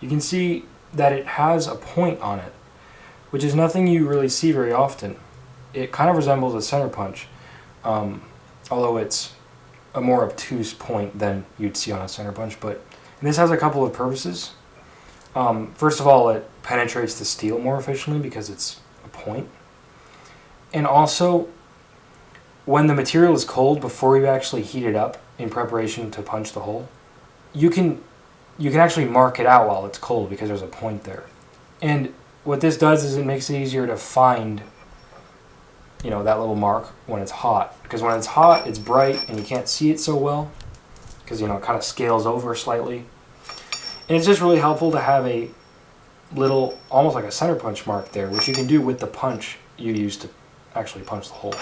you can see that it has a point on it, which is nothing you really see very often. It kind of resembles a center punch, although it's a more obtuse point than you'd see on a center punch. But this has a couple of purposes. First of all, it penetrates the steel more efficiently because it's a point. And also, when the material is cold before you actually heat it up in preparation to punch the hole, you can actually mark it out while it's cold because there's a point there. And what this does is it makes it easier to find, that little mark when it's hot. Because when it's hot, it's bright and you can't see it so well because, it kind of scales over slightly. And it's just really helpful to have a little, almost like a center punch mark there, which you can do with the punch you use to actually punch the hole.